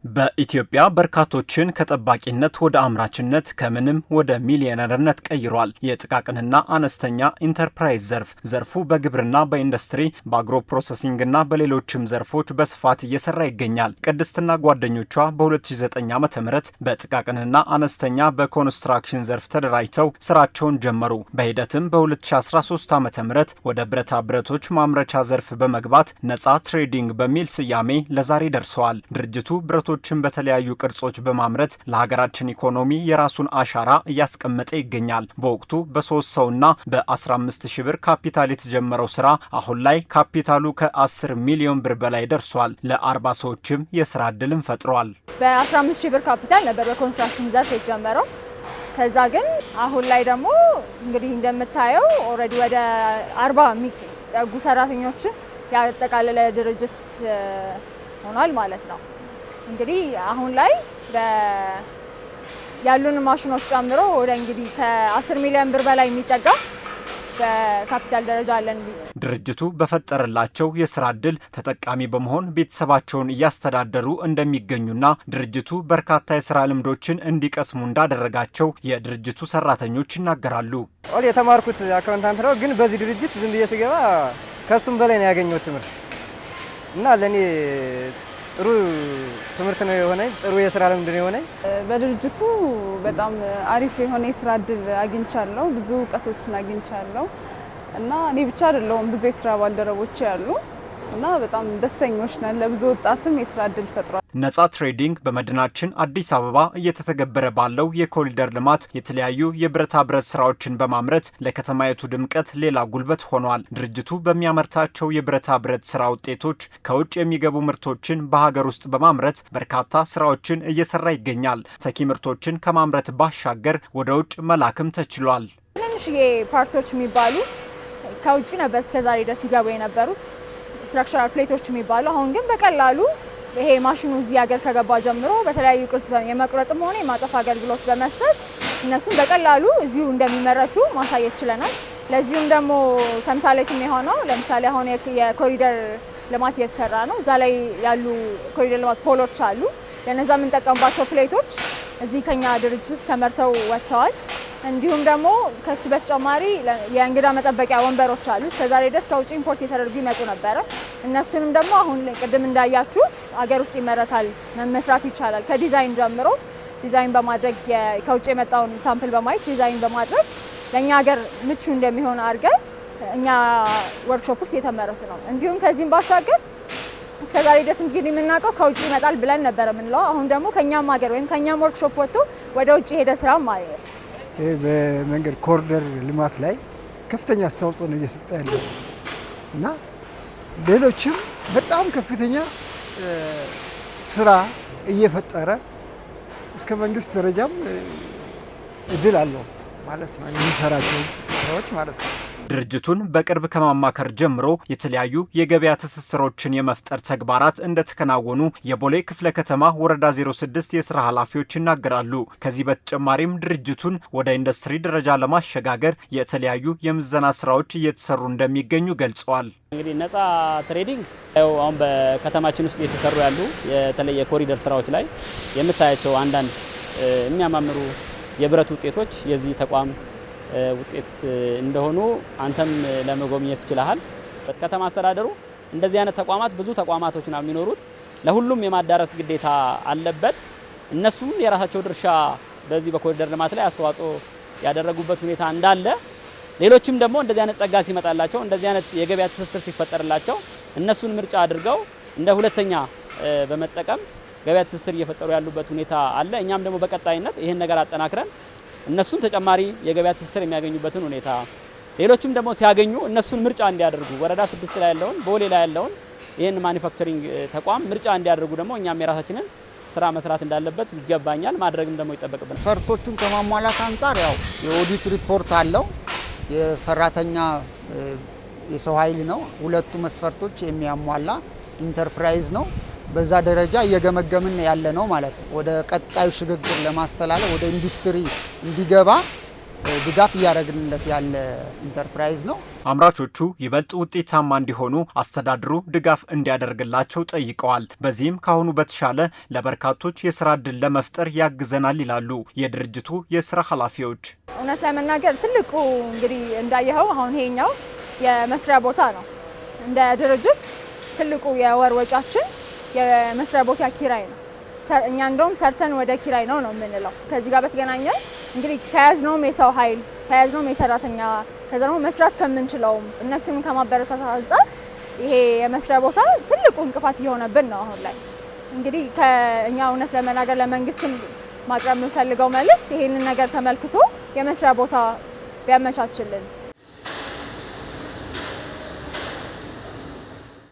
በኢትዮጵያ በርካቶችን ከጠባቂነት ወደ አምራችነት ከምንም ወደ ሚሊዮነርነት ቀይሯል። የጥቃቅንና አነስተኛ ኢንተርፕራይዝ ዘርፉ በግብርና፣ በኢንዱስትሪ፣ በአግሮ ፕሮሰሲንግና በሌሎችም ዘርፎች በስፋት እየሰራ ይገኛል። ቅድስትና ጓደኞቿ በ2009 ዓ.ም በጥቃቅንና አነስተኛ በኮንስትራክሽን ዘርፍ ተደራጅተው ስራቸውን ጀመሩ። በሂደትም በ2013 ዓ.ም ወደ ብረታ ብረቶች ማምረቻ ዘርፍ በመግባት ነጻ ትሬዲንግ በሚል ስያሜ ለዛሬ ደርሰዋል። ድርጅቱ ብረቶችን በተለያዩ ቅርጾች በማምረት ለሀገራችን ኢኮኖሚ የራሱን አሻራ እያስቀመጠ ይገኛል። በወቅቱ በ3 ሰውና በ15000 ብር ካፒታል የተጀመረው ስራ አሁን ላይ ካፒታሉ ከ10 ሚሊዮን ብር በላይ ደርሷል። ለ40 ሰዎችም የስራ እድልን ፈጥሯል። በ15000 ብር ካፒታል ነበር በኮንስትራክሽን ዘርፍ የተጀመረው። ከዛ ግን አሁን ላይ ደግሞ እንግዲህ እንደምታየው ኦልሬዲ ወደ 40 የሚጠጉ ሰራተኞችን ያጠቃለለ ድርጅት ሆኗል ማለት ነው። እንግዲህ አሁን ላይ ያሉን ማሽኖች ጨምሮ ወደ እንግዲህ ከ10 ሚሊዮን ብር በላይ የሚጠጋ በካፒታል ደረጃ አለን። ድርጅቱ በፈጠረላቸው የስራ እድል ተጠቃሚ በመሆን ቤተሰባቸውን እያስተዳደሩ እንደሚገኙና ድርጅቱ በርካታ የስራ ልምዶችን እንዲቀስሙ እንዳደረጋቸው የድርጅቱ ሰራተኞች ይናገራሉ። የተማርኩት አካውንታንት ነው፣ ግን በዚህ ድርጅት ዝም ብዬ ስገባ ከሱም በላይ ነው ያገኘሁት ትምህርት እና ለኔ ጥሩ ትምህርት ነው የሆነኝ። ጥሩ የስራ ልምድ ነው የሆነኝ። በድርጅቱ በጣም አሪፍ የሆነ የስራ እድል አግኝቻለሁ። ብዙ እውቀቶችን አግኝቻለሁ እና እኔ ብቻ አይደለሁም፣ ብዙ የስራ ባልደረቦች ያሉ እና በጣም ደስተኞች ነን። ለብዙ ወጣትም የስራ እድል ፈጥሯል። ነጻ ትሬዲንግ በመዲናችን አዲስ አበባ እየተተገበረ ባለው የኮሪደር ልማት የተለያዩ የብረታ ብረት ስራዎችን በማምረት ለከተማይቱ ድምቀት ሌላ ጉልበት ሆኗል። ድርጅቱ በሚያመርታቸው የብረታ ብረት ስራ ውጤቶች ከውጭ የሚገቡ ምርቶችን በሀገር ውስጥ በማምረት በርካታ ስራዎችን እየሰራ ይገኛል። ተኪ ምርቶችን ከማምረት ባሻገር ወደ ውጭ መላክም ተችሏል። ትንንሽዬ ፓርቶች የሚባሉ ከውጭ ነበር እስከዛሬ ድረስ ይገቡ የነበሩት ስትራክቸራል ፕሌቶች የሚባሉ፣ አሁን ግን በቀላሉ ይሄ ማሽኑ እዚህ ሀገር ከገባ ጀምሮ በተለያዩ ቅርጽ የመቁረጥም ሆነ የማጠፍ አገልግሎት በመስጠት እነሱም በቀላሉ እዚሁ እንደሚመረቱ ማሳየት ችለናል። ለዚሁም ደግሞ ተምሳሌትም የሆነው ለምሳሌ አሁን የኮሪደር ልማት እየተሰራ ነው። እዛ ላይ ያሉ ኮሪደር ልማት ፖሎች አሉ። ለነዛ የምንጠቀምባቸው ፕሌቶች እዚህ ከኛ ድርጅት ውስጥ ተመርተው ወጥተዋል። እንዲሁም ደግሞ ከሱ በተጨማሪ የእንግዳ መጠበቂያ ወንበሮች አሉ። እስከዛሬ ድረስ ከውጭ ኢምፖርት የተደረጉ ይመጡ ነበረ። እነሱንም ደግሞ አሁን ቅድም እንዳያችሁት አገር ውስጥ ይመረታል፣ መስራት ይቻላል። ከዲዛይን ጀምሮ ዲዛይን በማድረግ ከውጭ የመጣውን ሳምፕል በማየት ዲዛይን በማድረግ ለእኛ ሀገር ምቹ እንደሚሆን አድርገን እኛ ወርክሾፕ ውስጥ የተመረቱ ነው። እንዲሁም ከዚህም ባሻገር እስከዛሬ ድረስ እንግዲህ የምናውቀው ከውጭ ይመጣል ብለን ነበረ የምንለው። አሁን ደግሞ ከኛም ሀገር ወይም ከኛም ወርክሾፕ ወጥቶ ወደ ውጭ ሄደ ስራ ማለት ነው። በመንገድ ኮሪደር ልማት ላይ ከፍተኛ አስተዋጽኦ ነው እየሰጠ ያለው እና ሌሎችም በጣም ከፍተኛ ስራ እየፈጠረ እስከ መንግስት ደረጃም እድል አለው ማለት ነው የሚሰራቸው ስራዎች ማለት ነው። ድርጅቱን በቅርብ ከማማከር ጀምሮ የተለያዩ የገበያ ትስስሮችን የመፍጠር ተግባራት እንደተከናወኑ የቦሌ ክፍለ ከተማ ወረዳ 06 የስራ ኃላፊዎች ይናገራሉ። ከዚህ በተጨማሪም ድርጅቱን ወደ ኢንዱስትሪ ደረጃ ለማሸጋገር የተለያዩ የምዘና ስራዎች እየተሰሩ እንደሚገኙ ገልጸዋል። እንግዲህ ነጻ ትሬዲንግ አሁን በከተማችን ውስጥ የተሰሩ ያሉ የተለየ የኮሪደር ስራዎች ላይ የምታያቸው አንዳንድ የሚያማምሩ የብረት ውጤቶች የዚህ ተቋም ውጤት እንደሆኑ አንተም ለመጎብኘት ይችላል። በከተማ አስተዳደሩ እንደዚህ አይነት ተቋማት ብዙ ተቋማቶች ነው የሚኖሩት። ለሁሉም የማዳረስ ግዴታ አለበት። እነሱ የራሳቸው ድርሻ በዚህ በኮሪደር ልማት ላይ አስተዋጽኦ ያደረጉበት ሁኔታ እንዳለ፣ ሌሎችም ደግሞ እንደዚህ አይነት ጸጋ ሲመጣላቸው፣ እንደዚህ አይነት የገበያ ትስስር ሲፈጠርላቸው እነሱን ምርጫ አድርገው እንደ ሁለተኛ በመጠቀም ገበያ ትስስር እየፈጠሩ ያሉበት ሁኔታ አለ። እኛም ደግሞ በቀጣይነት ይህን ነገር አጠናክረን እነሱን ተጨማሪ የገበያ ትስስር የሚያገኙበትን ሁኔታ፣ ሌሎችም ደግሞ ሲያገኙ እነሱን ምርጫ እንዲያደርጉ ወረዳ 6 ላይ ያለውን ቦሌ ላይ ያለውን ይህን ማኒፋክቸሪንግ ተቋም ምርጫ እንዲያደርጉ ደግሞ እኛም የራሳችንን ስራ መስራት እንዳለበት ይገባኛል፣ ማድረግም ደግሞ ይጠበቅብናል። መስፈርቶቹን ከማሟላት አንጻር ያው የኦዲት ሪፖርት አለው፣ የሰራተኛ የሰው ኃይል ነው። ሁለቱ መስፈርቶች የሚያሟላ ኢንተርፕራይዝ ነው። በዛ ደረጃ እየገመገምን ያለ ነው ማለት ነው። ወደ ቀጣዩ ሽግግር ለማስተላለፍ ወደ ኢንዱስትሪ እንዲገባ ድጋፍ እያደረግንለት ያለ ኢንተርፕራይዝ ነው። አምራቾቹ ይበልጥ ውጤታማ እንዲሆኑ አስተዳድሩ ድጋፍ እንዲያደርግላቸው ጠይቀዋል። በዚህም ካሁኑ በተሻለ ለበርካቶች የስራ ዕድል ለመፍጠር ያግዘናል ይላሉ የድርጅቱ የስራ ኃላፊዎች። እውነት ለመናገር ትልቁ እንግዲህ እንዳየኸው አሁን ይሄኛው የመስሪያ ቦታ ነው። እንደ ድርጅት ትልቁ የወር ወጫችን የመስሪያ ቦታ ኪራይ ነው። እኛ እንደውም ሰርተን ወደ ኪራይ ነው የምንለው። ከዚህ ጋር በተገናኘ እንግዲህ ከያዝነውም የሰው ኃይል ከያዝነውም የሰራተኛ ከዛ ደግሞ መስራት ከምንችለውም እነሱንም ከማበረታታት አንጻር ይሄ የመስሪያ ቦታ ትልቁ እንቅፋት እየሆነብን ነው አሁን ላይ። እንግዲህ ከእኛ እውነት ለመናገር ለመንግስትም ማቅረብ የምንፈልገው መልእክት ይሄንን ነገር ተመልክቶ የመስሪያ ቦታ ቢያመቻችልን